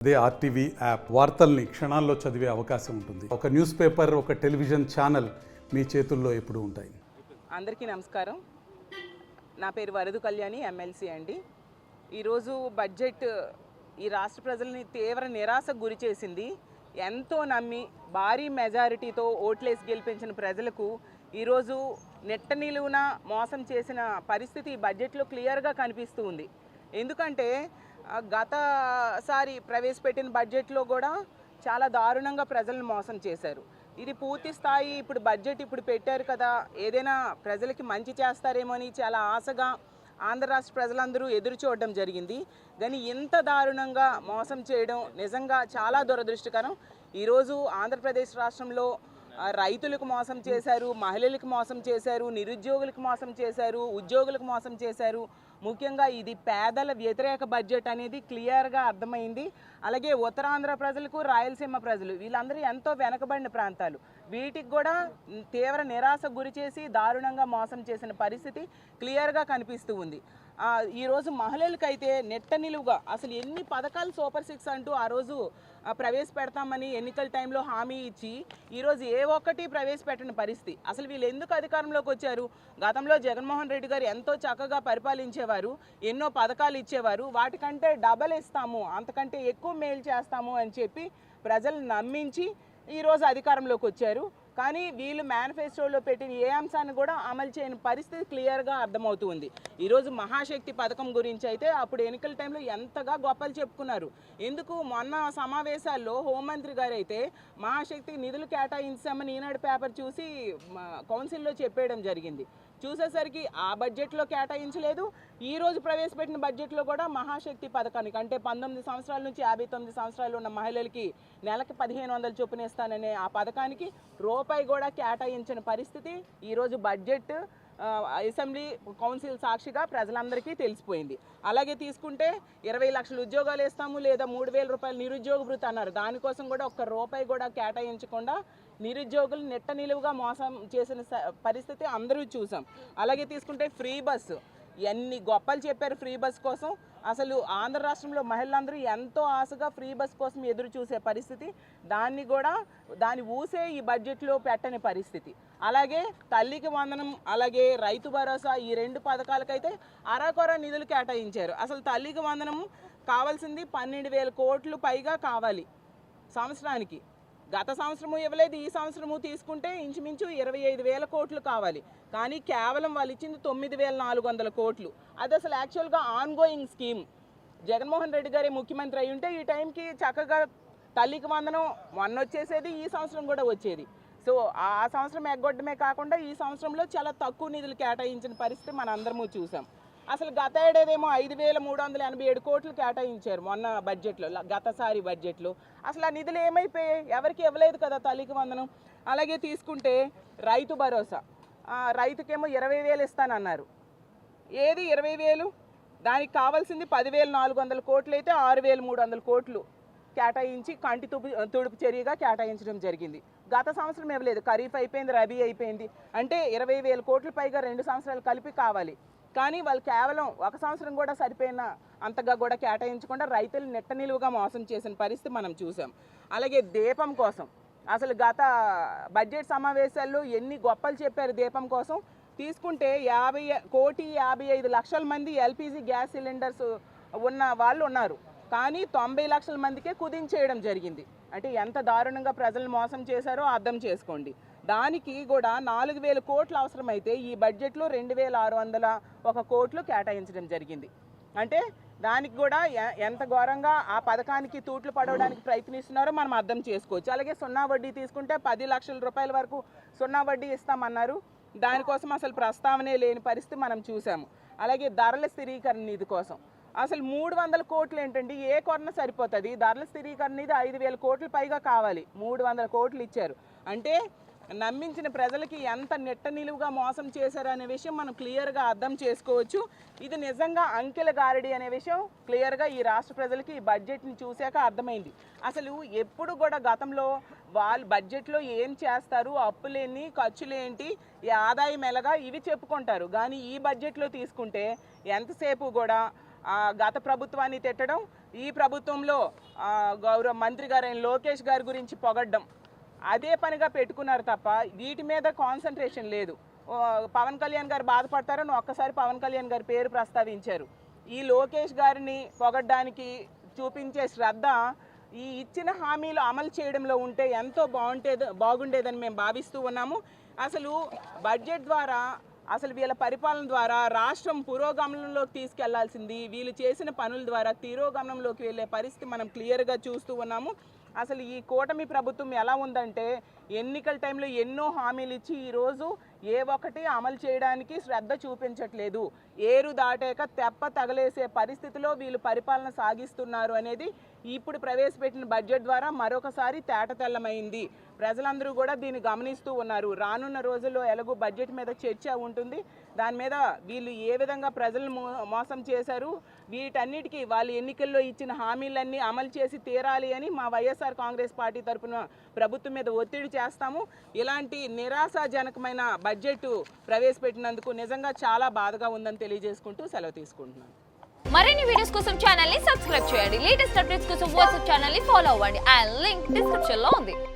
అదే RTV app వార్తల్ని క్షణాల్లో చదివే అవకాశం ఉంటుంది. ఒక న్యూస్ పేపర్, ఒక టెలివిజన్ ఛానల్ మీ చేతుల్లో ఎప్పుడూ ఉంటాయి. అందరికీ నమస్కారం. నా పేరు వరదు కళ్యాణి, ఎమ్మెల్సీ అండి. ఈరోజు బడ్జెట్ ఈ రాష్ట్ర ప్రజల్ని తీవ్ర నిరాశకు గురి చేసింది. ఎంతో నమ్మి భారీ మెజారిటీతో ఓట్లేసి గెలిపించిన ప్రజలకు ఈరోజు నెట్ట నిలువున మోసం చేసిన పరిస్థితి ఈ బడ్జెట్లో క్లియర్గా కనిపిస్తూ ఉంది. ఎందుకంటే గతసారి ప్రవేశపెట్టిన బడ్జెట్లో కూడా చాలా దారుణంగా ప్రజలను మోసం చేశారు. ఇది పూర్తి స్థాయి ఇప్పుడు బడ్జెట్ ఇప్పుడు పెట్టారు కదా, ఏదైనా ప్రజలకి మంచి చేస్తారేమో అని చాలా ఆశగా ఆంధ్ర రాష్ట్ర ప్రజలందరూ ఎదురు చూడడం జరిగింది. కానీ ఇంత దారుణంగా మోసం చేయడం నిజంగా చాలా దురదృష్టకరం. ఈరోజు ఆంధ్రప్రదేశ్ రాష్ట్రంలో రైతులకు మోసం చేశారు, మహిళలకు మోసం చేశారు, నిరుద్యోగులకు మోసం చేశారు, ఉద్యోగులకు మోసం చేశారు. ముఖ్యంగా ఇది పేదల వ్యతిరేక బడ్జెట్ అనేది క్లియర్గా అర్థమైంది. అలాగే ఉత్తరాంధ్ర ప్రజలకు, రాయలసీమ ప్రజలు వీళ్ళందరూ ఎంతో వెనకబడిన ప్రాంతాలు, వీటికి కూడా తీవ్ర నిరాశ గురి చేసి దారుణంగా మోసం చేసిన పరిస్థితి క్లియర్గా కనిపిస్తూ ఉంది. ఈరోజు మహిళలకైతే నెట్ట నిలువుగా అసలు ఎన్ని పథకాలు సూపర్ 6 అంటూ ఆ రోజు ప్రవేశపెడతామని ఎన్నికల టైంలో హామీ ఇచ్చి ఈరోజు ఏ ఒక్కటి ప్రవేశపెట్టిన పరిస్థితి. అసలు వీళ్ళు ఎందుకు అధికారంలోకి వచ్చారు? గతంలో జగన్మోహన్ రెడ్డి గారు ఎంతో చక్కగా పరిపాలించేవారు, ఎన్నో పథకాలు ఇచ్చేవారు. వాటికంటే డబల్ ఇస్తాము, అంతకంటే ఎక్కువ మేలు చేస్తాము అని చెప్పి ప్రజలు నమ్మించి ఈరోజు అధికారంలోకి వచ్చారు. కానీ వీళ్ళు మేనిఫెస్టోలో పెట్టిన ఏ అంశాన్ని కూడా అమలు చేయని పరిస్థితి క్లియర్గా అర్థమవుతుంది. ఈరోజు మహాశక్తి పథకం గురించి అయితే అప్పుడు ఎన్నికల టైంలో ఎంతగా గొప్పలు చెప్పుకున్నారు. ఎందుకు మొన్న సమావేశాల్లో హోంమంత్రి గారు అయితే మహాశక్తికి నిధులు కేటాయించామని ఈనాడు పేపర్ చూసి కౌన్సిల్లో చెప్పేయడం జరిగింది. చూసేసరికి ఆ బడ్జెట్లో కేటాయించలేదు. ఈరోజు ప్రవేశపెట్టిన బడ్జెట్లో కూడా మహాశక్తి పథకానికి అంటే 19 సంవత్సరాల నుంచి 59 సంవత్సరాలు ఉన్న మహిళలకి నెలకి 1500 చొప్పున ఇస్తాననే ఆ పథకానికి రూపాయి కూడా కేటాయించిన పరిస్థితి ఈరోజు బడ్జెట్ అసెంబ్లీ కౌన్సిల్ సాక్షిగా ప్రజలందరికీ తెలిసిపోయింది. అలాగే తీసుకుంటే 20 లక్షల ఉద్యోగాలు ఇస్తాము లేదా 3000 రూపాయలు నిరుద్యోగ భృతి అన్నారు. దానికోసం కూడా ఒక్క రూపాయి కూడా కేటాయించకుండా నిరుద్యోగులు నెట్ట నిలువుగా మోసం చేసిన పరిస్థితి అందరూ చూసాం. అలాగే తీసుకుంటే ఫ్రీ బస్సు, ఎన్ని గొప్పలు చెప్పారు ఫ్రీ బస్ కోసం. అసలు ఆంధ్ర రాష్ట్రంలో మహిళలందరూ ఎంతో ఆశగా ఫ్రీ బస్ కోసం ఎదురు చూసే పరిస్థితి, దాన్ని ఊసే ఈ బడ్జెట్లో పెట్టని పరిస్థితి. అలాగే తల్లికి వందనం, అలాగే రైతు భరోసా, ఈ 2 పథకాలకైతే అరాకొర నిధులు కేటాయించారు. అసలు తల్లికి వందనం కావాల్సింది 12,000 కోట్లు పైగా కావాలి సంవత్సరానికి. గత సంవత్సరము ఇవ్వలేదు, ఈ సంవత్సరము తీసుకుంటే ఇంచుమించు 25,000 కోట్లు కావాలి. కానీ కేవలం వాళ్ళు ఇచ్చింది 9,400 కోట్లు. అది అసలు యాక్చువల్గా ఆన్గోయింగ్ స్కీమ్. జగన్మోహన్ రెడ్డి గారి ముఖ్యమంత్రి అయి ఉంటే ఈ టైంకి చక్కగా తల్లికి వందనం మొన్న వచ్చేసేది, ఈ సంవత్సరం కూడా వచ్చేది. సో ఆ సంవత్సరం ఎగ్గొట్టడమే కాకుండా ఈ సంవత్సరంలో చాలా తక్కువ నిధులు కేటాయించిన పరిస్థితి మన అందరము చూసాం. అసలు గత ఏడాదేమో 5,387 కోట్లు కేటాయించారు మొన్న బడ్జెట్లో, గతసారి బడ్జెట్లో. అసలు ఆ నిధులు ఏమైపోయాయి? ఎవరికి ఇవ్వలేదు కదా తల్లికి వందనం. అలాగే తీసుకుంటే రైతు భరోసా, రైతుకేమో 20,000 ఇస్తానన్నారు. ఏది 20,000? దానికి కావాల్సింది 10,400 కోట్లు అయితే 6,300 కోట్లు కేటాయించి కంటి తుడుపు చర్యగా కేటాయించడం జరిగింది. గత సంవత్సరం ఇవ్వలేదు, ఖరీఫ్ అయిపోయింది, రబీ అయిపోయింది. అంటే 20,000 కోట్ల పైగా 2 సంవత్సరాలు కలిపి కావాలి. కానీ వాళ్ళు కేవలం ఒక సంవత్సరం కూడా సరిపోయిన అంతగా కూడా కేటాయించకుండా రైతులు నెట్ట నిలువుగా మోసం చేసిన పరిస్థితి మనం చూసాం. అలాగే దీపం కోసం అసలు గత బడ్జెట్ సమావేశాల్లో ఎన్ని గొప్పలు చెప్పారు దీపం కోసం. తీసుకుంటే 1,55,00,000 మంది ఎల్పిజి గ్యాస్ సిలిండర్స్ ఉన్న వాళ్ళు ఉన్నారు. కానీ 90 లక్షల మందికే కుదించేయడం జరిగింది. అంటే ఎంత దారుణంగా ప్రజలను మోసం చేశారో అర్థం చేసుకోండి. దానికి కూడా 4,000 కోట్లు అవసరమైతే ఈ బడ్జెట్లో 2,601 కోట్లు కేటాయించడం జరిగింది. అంటే దానికి కూడా ఎంత ఘోరంగా ఆ పథకానికి తూట్లు పడవడానికి ప్రయత్నిస్తున్నారో మనం అర్థం చేసుకోవచ్చు. అలాగే సున్నా వడ్డీ తీసుకుంటే 10 లక్షల రూపాయల వరకు సున్నా వడ్డీ ఇస్తామన్నారు. దానికోసం అసలు ప్రస్తావనే లేని పరిస్థితి మనం చూసాము. అలాగే ధరల స్థిరీకరణ నిధి కోసం అసలు 300 కోట్లు ఏంటండి? ఏ కొరన సరిపోతుంది? ధరల స్థిరీకరణ నిధి 5,000 కోట్ల పైగా కావాలి, 300 కోట్లు ఇచ్చారు. అంటే నమ్మించిన ప్రజలకి ఎంత నెట్ట నిలువుగా మోసం చేశారు అనే విషయం మనం క్లియర్గా అర్థం చేసుకోవచ్చు. ఇది నిజంగా అంకెల గారడి అనే విషయం క్లియర్గా ఈ రాష్ట్ర ప్రజలకి ఈ బడ్జెట్ని చూశాక అర్థమైంది. అసలు ఎప్పుడు కూడా గతంలో వాళ్ళు బడ్జెట్లో ఏం చేస్తారు, అప్పులేని, ఖర్చులేంటి, ఈ ఆదాయం ఎలాగా, ఇవి చెప్పుకుంటారు. కానీ ఈ బడ్జెట్లో తీసుకుంటే ఎంతసేపు కూడా గత ప్రభుత్వాన్ని తిట్టడం, ఈ ప్రభుత్వంలో గౌరవ మంత్రి గారైన లోకేష్ గారి గురించి పొగడ్డం, అదే పనిగా పెట్టుకున్నారు తప్ప వీటి మీద కాన్సన్ట్రేషన్ లేదు. పవన్ కళ్యాణ్ గారు బాధపడతారని ఒక్కసారి పవన్ కళ్యాణ్ గారి పేరు ప్రస్తావించారు. ఈ లోకేష్ గారిని పొగడ్డానికి చూపించే శ్రద్ధ ఈ ఇచ్చిన హామీలు అమలు చేయడంలో ఉంటే ఎంతో బాగుండేదని మేము భావిస్తూ ఉన్నాము. అసలు బడ్జెట్ ద్వారా, అసలు వీళ్ళ పరిపాలన ద్వారా రాష్ట్రం పురోగమనంలోకి తీసుకెళ్లాల్సింది వీళ్ళు చేసిన పనుల ద్వారా తిరోగమనంలోకి వెళ్ళే పరిస్థితి మనం క్లియర్గా చూస్తూ ఉన్నాము. అసలు ఈ కూటమి ప్రభుత్వం ఎలా ఉందంటే ఎన్నికల టైంలో ఎన్నో హామీలు ఇచ్చి ఈరోజు ఏ ఒక్కటి అమలు చేయడానికి శ్రద్ధ చూపించట్లేదు. ఏరు దాటాక తెప్ప తగలేసే పరిస్థితిలో వీళ్ళు పరిపాలన సాగిస్తున్నారు అనేది ఇప్పుడు ప్రవేశపెట్టిన బడ్జెట్ ద్వారా మరొకసారి తేటతెల్లమైంది. ప్రజలందరూ కూడా దీన్ని గమనిస్తూ ఉన్నారు. రానున్న రోజుల్లో ఎలాగో బడ్జెట్ మీద చర్చ ఉంటుంది. దాని మీద వీళ్ళు ఏ విధంగా ప్రజలను మోసం చేశారు, వీటన్నిటికీ వాళ్ళు ఎన్నికల్లో ఇచ్చిన హామీలన్నీ అమలు చేసి తీరాలి అని మా వైఎస్ఆర్ కాంగ్రెస్ పార్టీ తరఫున ప్రభుత్వం మీద ఒత్తిడి చేస్తాము. ఇలాంటి నిరాశాజనకమైన బడ్జెట్ ప్రవేశపెట్టినందుకు నిజంగా చాలా బాధగా ఉందని తెలియజేసుకుంటూ సెలవు తీసుకుంటున్నాను. మరిన్ని వీడియోస్ కోసం ఛానల్ ని సబ్స్క్రైబ్ చేయండి. లేటెస్ట్ అప్డేట్స్ కోసం వాట్సాప్ ఛానల్ ని ఫాలో అవ్వండి. ఆ లింక్ డిస్క్రిప్షన్ లో ఉంది.